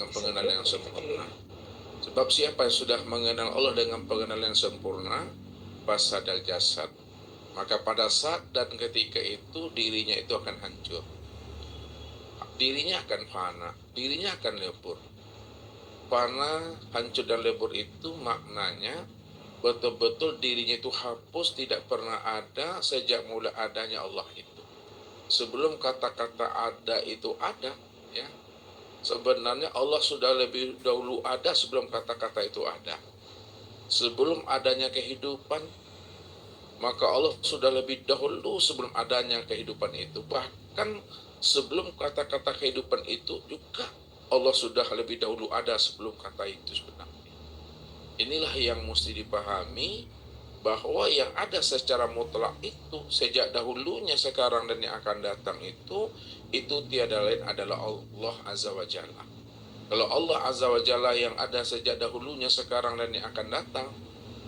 dengan pengenalan yang sempurna. Sebab siapa yang sudah mengenal Allah dengan pengenalan yang sempurna, fasadal jasad, maka pada saat dan ketika itu dirinya itu akan hancur, dirinya akan fana, dirinya akan lebur. Fana, hancur dan lebur itu maknanya betul-betul dirinya itu hapus, tidak pernah ada sejak mula adanya Allah itu. Sebelum kata-kata ada itu ada, ya. Sebenarnya Allah sudah lebih dahulu ada sebelum kata-kata itu ada. Sebelum adanya kehidupan, maka Allah sudah lebih dahulu sebelum adanya kehidupan itu. Bahkan sebelum kata-kata kehidupan itu juga Allah sudah lebih dahulu ada sebelum kata itu sebenarnya. Inilah yang mesti dipahami, bahwa yang ada secara mutlak itu sejak dahulunya, sekarang dan yang akan datang itu tiada lain adalah Allah Azza wa Jalla. Kalau Allah Azza wa Jalla yang ada sejak dahulunya, sekarang dan yang akan datang,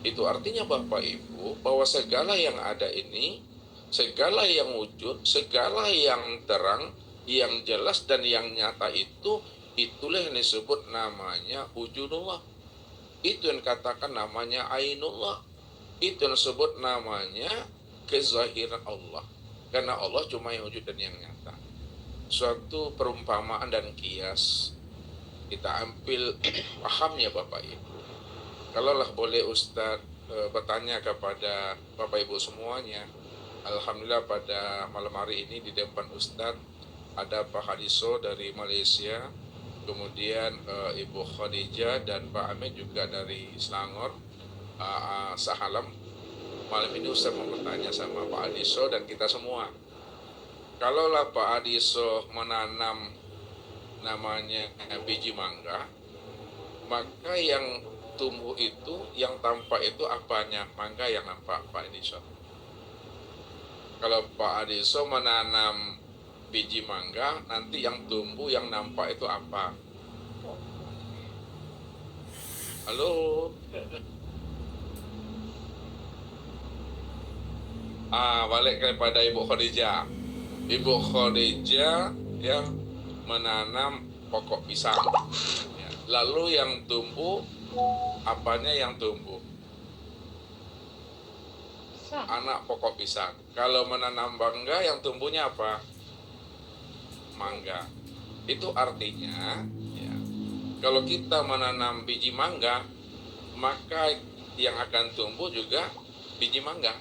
itu artinya Bapak Ibu bahwa segala yang ada ini, segala yang wujud, segala yang terang, yang jelas dan yang nyata itu, itulah yang disebut namanya wujudullah. Itu yang katakan namanya ainullah. Itu yang disebut namanya kezahiran Allah. Karena Allah cuma yang wujud dan yang nyata. Suatu perumpamaan dan kias kita ambil pahamnya Bapak Ibu. Kalaulah boleh Ustadz bertanya kepada Bapak Ibu semuanya, alhamdulillah pada malam hari ini di depan Ustadz ada Pak Hadiso dari Malaysia, kemudian Ibu Khadijah dan Pak Amin juga dari Selangor, Sahalam. Malam ini Ustaz mau bertanya sama Pak Hadiso dan kita semua, kalaulah Pak Hadiso menanam namanya biji mangga, maka yang tumbuh itu, yang tampak itu apanya? Mangga yang nampak Pak Hadiso. Kalau Pak Hadiso menanam biji mangga, nanti yang tumbuh, yang nampak itu apa? Halo? Balik kepada Ibu Khadijah. Ibu Khadijah yang menanam pokok pisang, ya. Lalu yang tumbuh, apanya yang tumbuh? Anak pokok pisang. Kalau menanam mangga, yang tumbuhnya apa? Mangga. Itu artinya, ya, kalau kita menanam biji mangga, maka yang akan tumbuh juga biji mangga,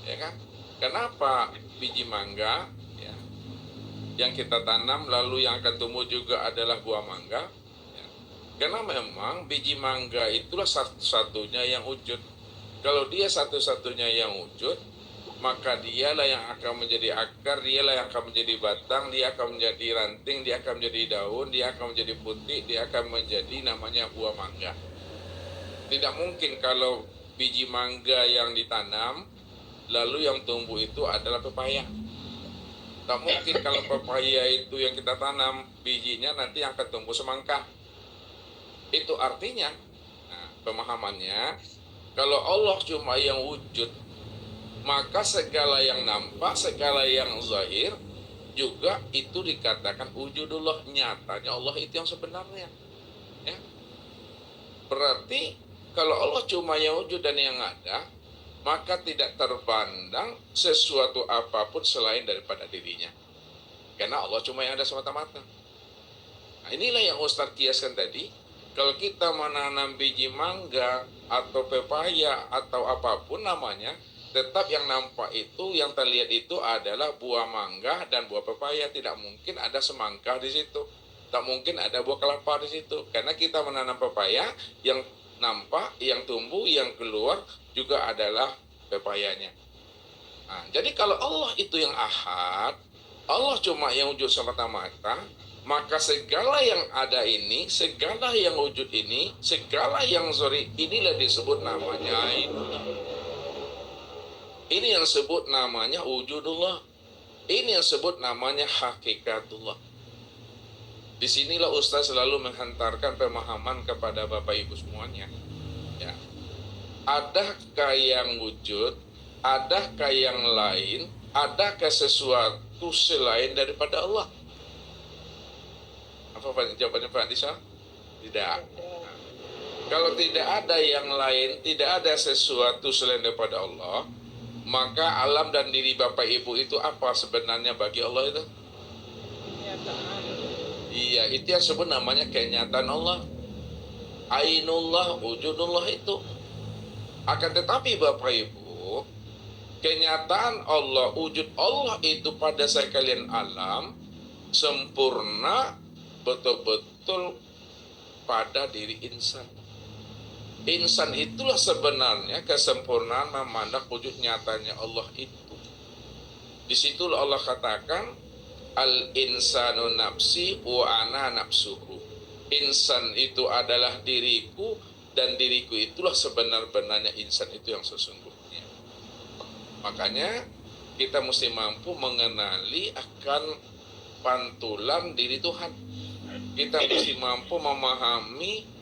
ya kan? Kenapa biji mangga, ya, yang kita tanam lalu yang akan tumbuh juga adalah buah mangga, ya? Karena memang biji mangga itulah satu-satunya yang wujud. Kalau dia satu-satunya yang wujud, maka dialah yang akan menjadi akar, dialah yang akan menjadi batang, dia akan menjadi ranting, dia akan menjadi daun, dia akan menjadi putih, dia akan menjadi namanya buah mangga. Tidak mungkin kalau biji mangga yang ditanam lalu yang tumbuh itu adalah pepaya. Tak mungkin kalau pepaya itu yang kita tanam bijinya nanti yang akan tumbuh semangka. Itu artinya, pemahamannya, kalau Allah cuma yang wujud, maka segala yang nampak, segala yang zahir juga itu dikatakan wujudullah, nyatanya Allah itu yang sebenarnya, ya. Berarti kalau Allah cuma yang wujud dan yang ada, maka tidak terpandang sesuatu apapun selain daripada dirinya. Karena Allah cuma yang ada semata-mata. Nah, inilah yang Ustaz kiaskan tadi. Kalau kita menanam biji mangga atau pepaya atau apapun namanya, tetap yang nampak itu, yang terlihat itu adalah buah mangga dan buah pepaya. Tidak mungkin ada semangka di situ. Tak mungkin ada buah kelapa di situ. Karena kita menanam pepaya, yang nampak, yang tumbuh, yang keluar juga adalah pepayanya. Nah, jadi kalau Allah itu yang ahad, Allah cuma yang wujud semata-mata, maka segala yang ada ini, segala yang wujud ini, segala yang zahir, inilah disebut namanya ainullah. Ini yang disebut namanya wujudullah. Ini yang disebut namanya hakikatullah. Disinilah Ustaz selalu menghantarkan pemahaman kepada Bapak Ibu semuanya, ya. Adakah yang wujud? Adakah yang lain? Adakah sesuatu selain daripada Allah? Apa jawabannya Pak Disa? Tidak. Kalau tidak ada yang lain, tidak ada sesuatu selain daripada Allah, maka alam dan diri Bapak Ibu itu apa sebenarnya bagi Allah itu? Kenyataan. Iya, itu yang sebut namanya kenyataan Allah. Ainullah, wujudullah itu. Akan tetapi Bapak Ibu, kenyataan Allah, wujud Allah itu pada sekalian alam sempurna betul-betul pada diri insan. Insan itulah sebenarnya kesempurnaan memandang wujud nyatanya Allah itu. Di situ Allah katakan al-insanu nafsi wa ana nafsuhu. Insan itu adalah diriku dan diriku itulah sebenar-benarnya insan itu yang sesungguhnya. Makanya kita mesti mampu mengenali akan pantulan diri Tuhan. Kita mesti mampu memahami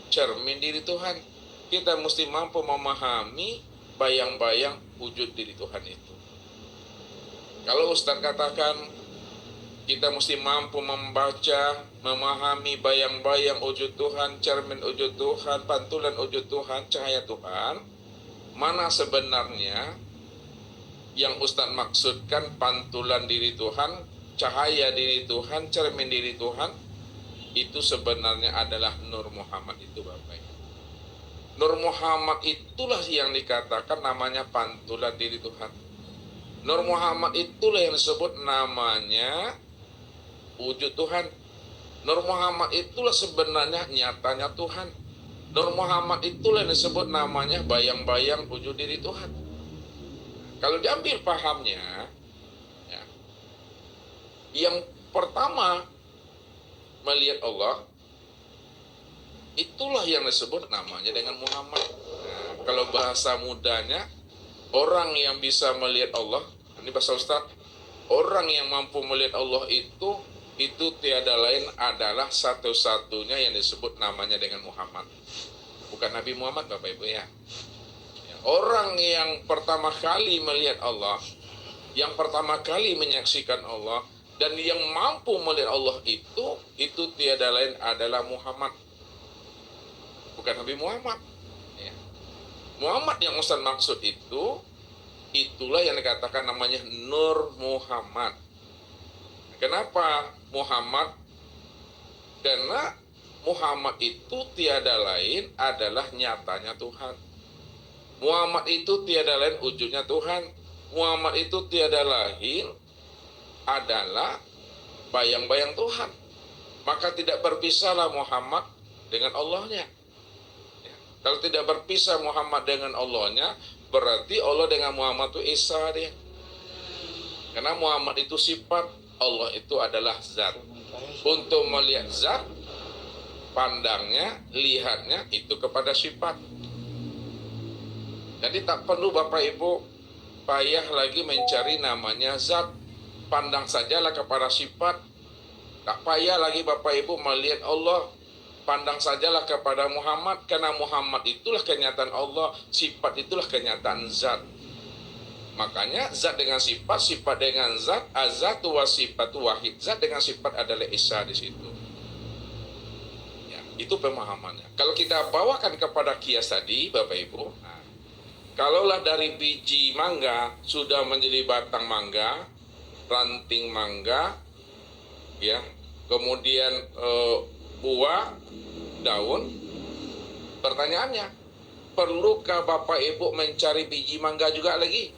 cermin diri Tuhan. Kita mesti mampu memahami bayang-bayang wujud diri Tuhan itu. Kalau Ustaz katakan kita mesti mampu membaca, memahami bayang-bayang wujud Tuhan, cermin wujud Tuhan, pantulan wujud Tuhan, cahaya Tuhan, mana sebenarnya yang Ustaz maksudkan pantulan diri Tuhan, cahaya diri Tuhan, cermin diri Tuhan? Itu sebenarnya adalah Nur Muhammad itu Bapak Ibu. Nur Muhammad itulah yang dikatakan namanya pantulan diri Tuhan. Nur Muhammad itulah yang disebut namanya wujud Tuhan. Nur Muhammad itulah sebenarnya nyatanya Tuhan. Nur Muhammad itulah yang disebut namanya bayang-bayang wujud diri Tuhan. Kalau diambil pahamnya, ya, yang pertama melihat Allah, itulah yang disebut namanya dengan Muhammad. Nah, kalau bahasa mudanya, orang yang bisa melihat Allah, ini bahasa Ustaz, orang yang mampu melihat Allah itu tiada lain adalah satu-satunya yang disebut namanya dengan Muhammad. Bukan Nabi Muhammad Bapak Ibu ya. Orang yang pertama kali melihat Allah, yang pertama kali menyaksikan Allah, dan yang mampu melihat Allah itu tiada lain adalah Muhammad. Bukan Nabi Muhammad. Ya. Muhammad yang Ustaz maksud itulah yang dikatakan namanya Nur Muhammad. Kenapa Muhammad? Karena Muhammad itu tiada lain adalah nyatanya Tuhan. Muhammad itu tiada lain wujudnya Tuhan. Muhammad itu tiada lain adalah bayang-bayang Tuhan. Maka tidak berpisahlah Muhammad dengan Allahnya. Ya. Kalau tidak berpisah Muhammad dengan Allahnya, berarti Allah dengan Muhammad itu Isa dia. Karena Muhammad itu sifat, Allah itu adalah zat. Untuk melihat zat, pandangnya, lihatnya itu kepada sifat. Jadi tak perlu Bapak Ibu payah lagi mencari namanya zat. Pandang sajalah kepada sifat. Tak payah lagi Bapak Ibu melihat Allah. Pandang sajalah kepada Muhammad. Karena Muhammad itulah kenyataan Allah. Sifat itulah kenyataan zat. Makanya zat dengan sifat, sifat dengan zat, azatu wa sifatu wahid. Zat dengan sifat adalah Isa di situ. Ya, itu pemahamannya. Kalau kita bawakan kepada kias tadi Bapak Ibu, nah, kalaulah dari biji mangga sudah menjadi batang mangga, ranting mangga, ya, kemudian buah, daun. Pertanyaannya, perlukah Bapak Ibu mencari biji mangga juga lagi?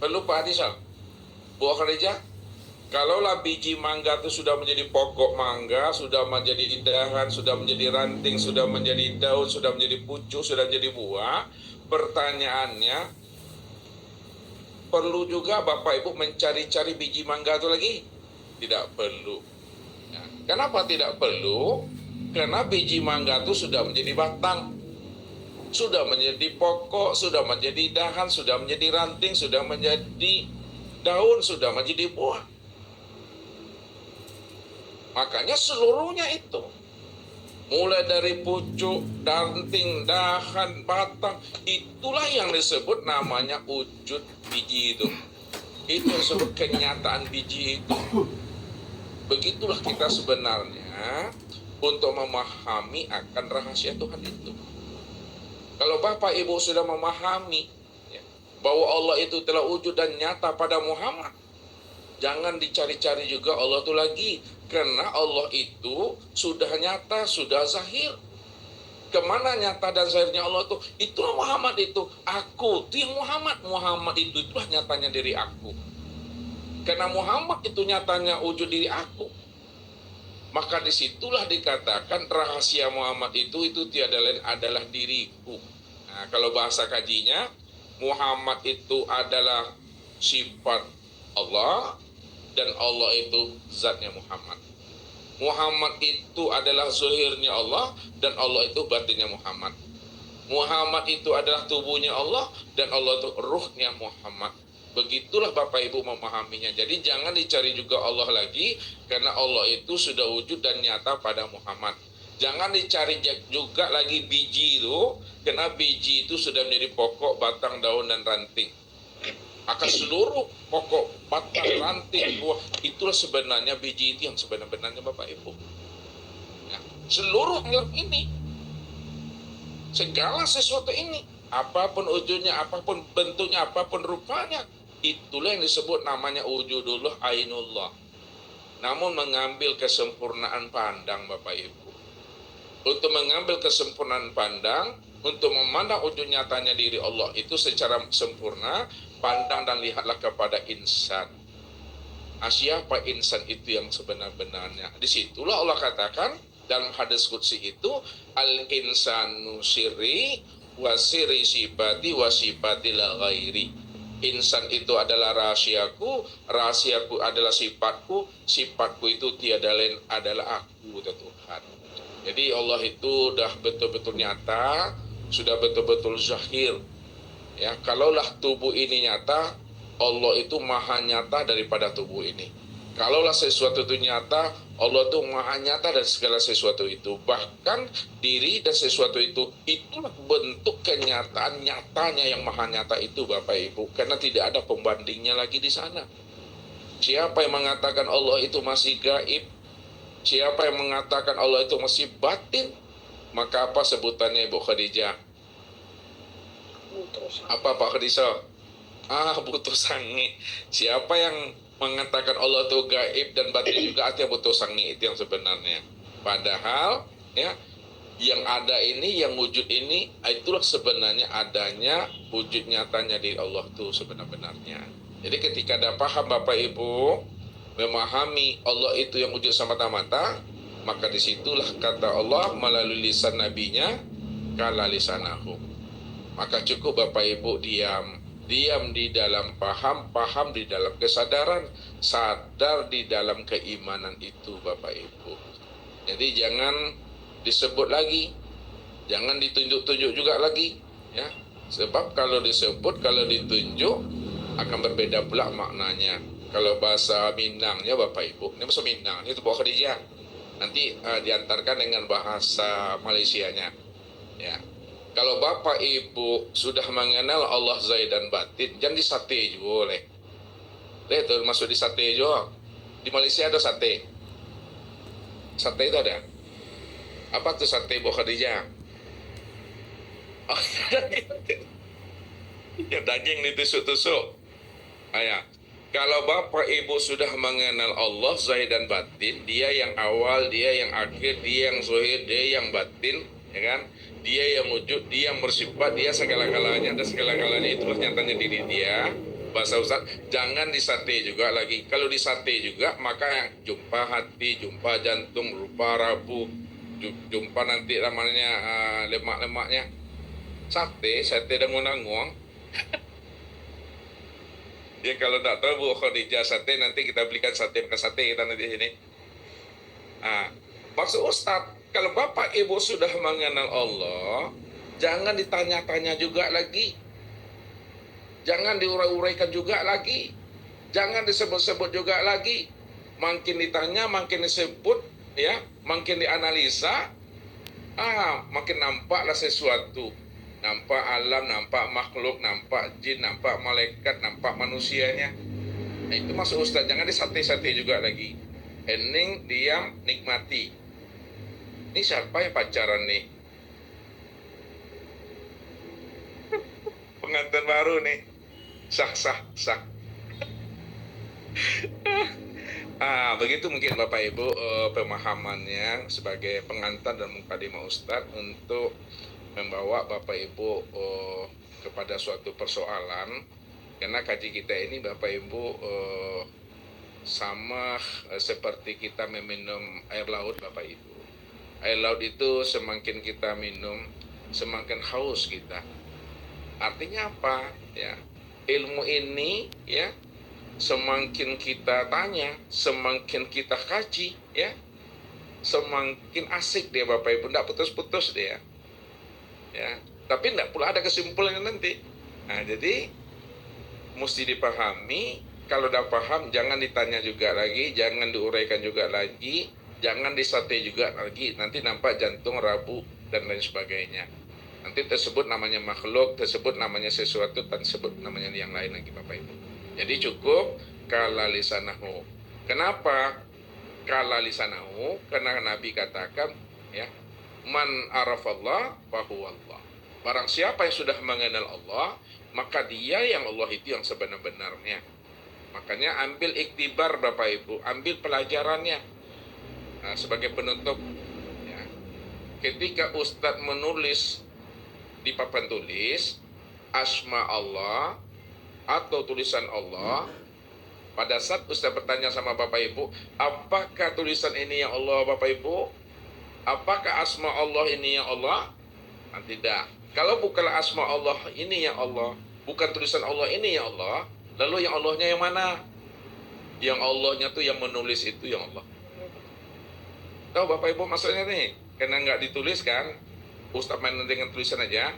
Perlu Pak Adisal? Buah gereja? Kalaulah biji mangga itu sudah menjadi pokok mangga, sudah menjadi dahan, sudah menjadi ranting, sudah menjadi daun, sudah menjadi pucuk, sudah menjadi buah, pertanyaannya, perlu juga Bapak Ibu mencari-cari biji mangga itu lagi? Tidak perlu. Ya. Kenapa tidak perlu? Karena biji mangga itu sudah menjadi batang, sudah menjadi pokok, sudah menjadi dahan, sudah menjadi ranting, sudah menjadi daun, sudah menjadi buah. Makanya seluruhnya itu, mulai dari pucuk, ranting, dahan, batang, itulah yang disebut namanya wujud biji itu. Itu yang disebut kenyataan biji itu. Begitulah kita sebenarnya untuk memahami akan rahasia Tuhan itu. Kalau Bapak Ibu sudah memahami ya, bahwa Allah itu telah wujud dan nyata pada Muhammad, jangan dicari-cari juga Allah itu lagi. Karena Allah itu sudah nyata, sudah zahir. Kemana nyata dan zahirnya Allah itu? Itulah Muhammad itu. Aku, itu yang Muhammad. Muhammad itu, itulah nyatanya diri aku. Karena Muhammad itu nyatanya wujud diri aku. Maka disitulah dikatakan rahasia Muhammad itu tiada lain adalah diriku. Nah, kalau bahasa kajinya, Muhammad itu adalah sifat Allah dan Allah itu zatnya Muhammad. Muhammad itu adalah zahirnya Allah dan Allah itu batinnya Muhammad. Muhammad itu adalah tubuhnya Allah dan Allah itu ruhnya Muhammad. Begitulah Bapak Ibu memahaminya. Jadi jangan dicari juga Allah lagi, karena Allah itu sudah wujud dan nyata pada Muhammad. Jangan dicari juga lagi biji itu, karena biji itu sudah menjadi pokok, batang, daun, dan ranting. Maka seluruh pokok, batang, ranting, buah, itulah sebenarnya biji itu yang sebenarnya Bapak Ibu. Ya, seluruh alam ini, segala sesuatu ini, apapun wujudnya, apapun bentuknya, apapun rupanya, itulah yang disebut namanya wujudullah ainullah. Namun mengambil kesempurnaan pandang Bapak Ibu. Untuk mengambil kesempurnaan pandang, untuk memandang wujud nyatanya diri Allah itu secara sempurna, pandang dan lihatlah kepada insan. Siapa insan itu yang sebenar-benarnya? Disitulah Allah katakan dalam hadis qudsi itu, al-insanu sirri wa sirri sifati wa sifati la ghairi. Insan itu adalah rahasiaku, rahasiaku adalah sifatku, sifatku itu tiada lain adalah aku, Tuhan. Jadi Allah itu sudah betul-betul nyata, sudah betul-betul zahir. Ya, kalaulah tubuh ini nyata, Allah itu maha nyata daripada tubuh ini. Kalaulah sesuatu itu nyata, Allah itu maha nyata dari segala sesuatu itu. Bahkan diri dan sesuatu itu, itulah bentuk kenyataan nyatanya yang maha nyata itu Bapak Ibu. Karena tidak ada pembandingnya lagi di sana. Siapa yang mengatakan Allah itu masih gaib? Siapa yang mengatakan Allah itu masih batin? Maka apa sebutannya Ibu Khadijah? Apa Pak Khadijah? Butuh sangi. Siapa yang mengatakan Allah itu gaib dan batin juga, artinya butuh sangi, itu yang sebenarnya. Padahal ya, yang ada ini, yang wujud ini, itulah sebenarnya adanya wujud nyatanya di Allah itu sebenar-benarnya. Jadi ketika ada paham Bapak Ibu memahami Allah itu yang wujud semata-mata, maka disitulah kata Allah melalui lisan nabinya, kala lisanahu. Maka cukup Bapak Ibu diam di dalam paham di dalam kesadaran, sadar di dalam keimanan itu Bapak Ibu. Jadi jangan disebut lagi, jangan ditunjuk-tunjuk juga lagi, ya. Sebab kalau disebut, kalau ditunjuk akan berbeda pula maknanya. Kalau bahasa Minangnya Bapak Ibu, ini bahasa Minang, itu Bu Khadijah. Nanti diantarkan dengan bahasa Malaysianya, ya. Kalau Bapak Ibu sudah mengenal Allah zahir dan batin, jangan disate juga boleh. Itu masuk di sate juga. Di Malaysia ada sate. Sate itu ada. Apa tuh sate Bu Khadijah? Oh, ya, daging ditusuk-tusuk. Ya. Kalau Bapak Ibu sudah mengenal Allah zahir dan batin, dia yang awal, dia yang akhir, dia yang zahir, dia yang batin, ya kan? Dia yang wujud, dia yang bersifat, dia segala-galanya, dan segala-galanya itulah nyatanya diri dia. Bahasa Ustaz, jangan disate juga lagi. Kalau disate juga, maka yang jumpa hati, jumpa jantung, rupa rabu, jumpa nanti namanya lemak-lemaknya. Sate dangun-dangung. Ya kalau tak tahu Bu Khadijah sate, nanti kita belikan sate bekas sate kita nanti sini. Maksud Ustaz, kalau Bapak Ibu sudah mengenal Allah, jangan ditanya-tanya juga lagi. Jangan diurai-uraikan juga lagi. Jangan disebut-sebut juga lagi. Makin ditanya, makin disebut, ya, makin dianalisa, makin nampaklah sesuatu. Nampak alam, nampak makhluk, nampak jin, nampak malaikat, nampak manusianya. Itu maksud Ustaz, jangan disate-sate juga lagi. Hening, diam, nikmati. Ini siapa yang pacaran nih? Pengantin baru nih. Sah. Begitu mungkin Bapak Ibu pemahamannya sebagai pengantar dan mukadimah Ustadz untuk membawa Bapak Ibu kepada suatu persoalan. Karena kaji kita ini Bapak Ibu sama seperti kita meminum air laut Bapak Ibu. Air laut itu semakin kita minum, semakin haus kita. Artinya apa? Ya, ilmu ini ya semakin kita tanya, semakin kita kaji, ya, semakin asik dia Bapak Ibu, tidak putus-putus dia, ya. Tapi tidak pula ada kesimpulannya nanti. Nah, jadi mesti dipahami. Kalau udah paham, jangan ditanya juga lagi, jangan diuraikan juga lagi, jangan disate juga lagi. Nanti nampak jantung rabu dan lain sebagainya. Nanti tersebut namanya makhluk, tersebut namanya sesuatu, tersebut namanya yang lain lagi Bapak Ibu. Jadi cukup kala lisanahu. Kenapa kala lisanahu? Karena Nabi katakan ya, man arafallah fahuwallah. Barang siapa yang sudah mengenal Allah, maka dia yang Allah itu yang sebenar-benarnya. Makanya ambil iktibar Bapak Ibu, ambil pelajarannya. Nah, sebagai penutup ya, ketika Ustadz menulis di papan tulis asma Allah atau tulisan Allah, pada saat Ustaz bertanya sama Bapak Ibu, apakah tulisan ini yang Allah Bapak Ibu? Apakah asma Allah ini yang Allah? Nah, tidak. Kalau bukan asma Allah ini yang Allah, bukan tulisan Allah ini yang Allah, lalu yang Allahnya yang mana? Yang Allahnya tuh yang menulis itu yang Allah. Tahu Bapak Ibu maksudnya nih? Karena nggak ditulis kan, Ustaz main dengan tulisan aja.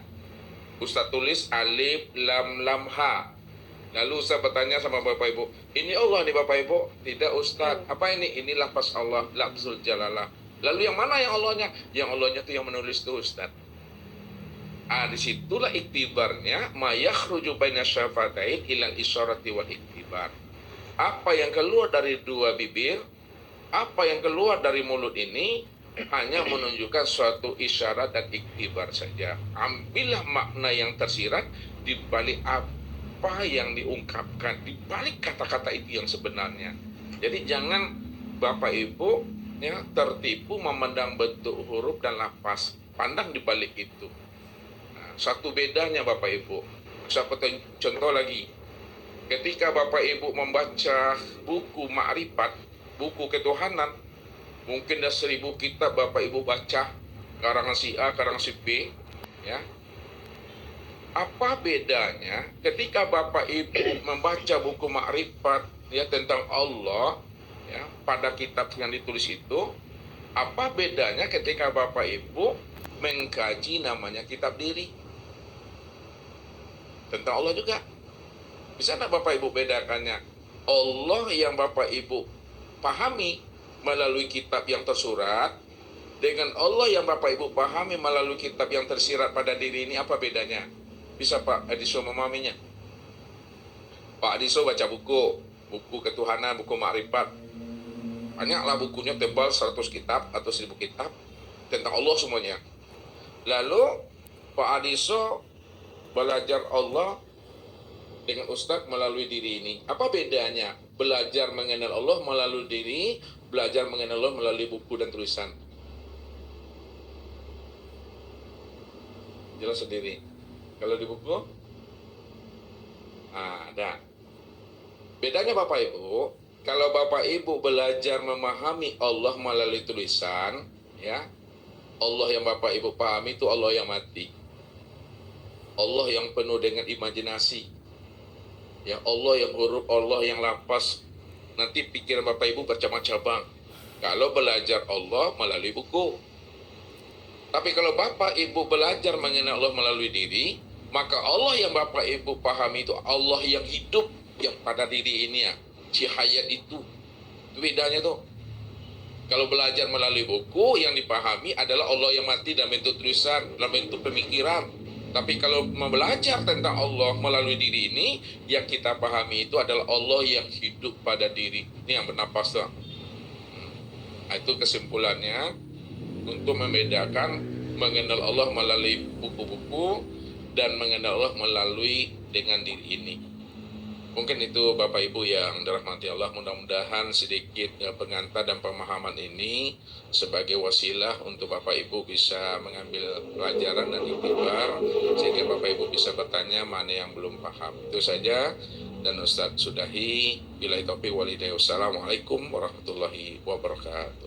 Ustaz tulis alif lam lam ha. Lalu Ustaz bertanya sama Bapak Ibu, ini Allah nih Bapak Ibu? Tidak Ustaz. Apa ini? Ini lafaz Allah, lafzul jalalah. Lalu yang mana yang Allahnya? Yang Allahnya itu yang menulis itu Ustaz. Disitulah iktibarnya, ma yakhruju baina syafatain ilal isyarati wal iktibar. Apa yang keluar dari dua bibir, apa yang keluar dari mulut ini hanya menunjukkan suatu isyarat dan iktibar saja. Ambillah makna yang tersirat di balik apa yang diungkapkan, di balik kata-kata itu yang sebenarnya. Jadi jangan Bapak Ibu ya tertipu memandang bentuk huruf dan lafaz, pandang di balik itu. Nah, satu bedanya Bapak Ibu. Seperti contoh lagi, ketika Bapak Ibu membaca buku ma'rifat, buku ketuhanan, mungkin ada 1000 kitab Bapak Ibu baca, karangan si A, karangan si B, ya. Apa bedanya ketika Bapak Ibu membaca buku ma'rifat ya tentang Allah ya pada kitab yang ditulis itu? Apa bedanya ketika Bapak Ibu mengkaji namanya kitab diri tentang Allah juga? Bisa enggak Bapak Ibu bedakannya? Allah yang Bapak Ibu pahami melalui kitab yang tersurat dengan Allah yang Bapak Ibu pahami melalui kitab yang tersirat pada diri ini, apa bedanya? Bisa Pak Adiso memahaminya? Pak Adiso baca buku ketuhanan, buku ma'rifat. Banyaklah bukunya, tebal 100 kitab atau 1000 kitab tentang Allah semuanya. Lalu Pak Adiso belajar Allah dengan Ustadz melalui diri ini. Apa bedanya belajar mengenal Allah melalui diri, belajar mengenal Allah melalui buku dan tulisan? Jelas sendiri. Kalau di buku ada. Bedanya Bapak Ibu, kalau Bapak Ibu belajar memahami Allah melalui tulisan, ya, Allah yang Bapak Ibu pahami itu Allah yang mati. Allah yang penuh dengan imajinasi. Ya, Allah yang huruf, Allah yang lapas. Nanti pikiran Bapak Ibu bercabang-cabang. Kalau belajar Allah melalui buku. Tapi kalau Bapak Ibu belajar mengenal Allah melalui diri, maka Allah yang Bapak Ibu pahami itu Allah yang hidup, yang pada diri ini ya, si hayat itu. Itu bedanya tuh. Kalau belajar melalui buku, yang dipahami adalah Allah yang mati dalam bentuk tulisan, dalam bentuk pemikiran. Tapi kalau belajar tentang Allah melalui diri ini, yang kita pahami itu adalah Allah yang hidup pada diri. Ini yang bernapas tuh. Itu kesimpulannya, untuk membedakan mengenal Allah melalui buku-buku dan mengenal Allah melalui dengan diri ini. Mungkin itu Bapak Ibu yang dirahmati Allah, mudah-mudahan sedikit pengantar dan pemahaman ini sebagai wasilah untuk Bapak Ibu bisa mengambil pelajaran dan iktibar, sehingga Bapak Ibu bisa bertanya mana yang belum paham. Itu saja, dan Ustadz sudahi. Billahi taufiq wal hidayah. Wassalamualaikum warahmatullahi wabarakatuh.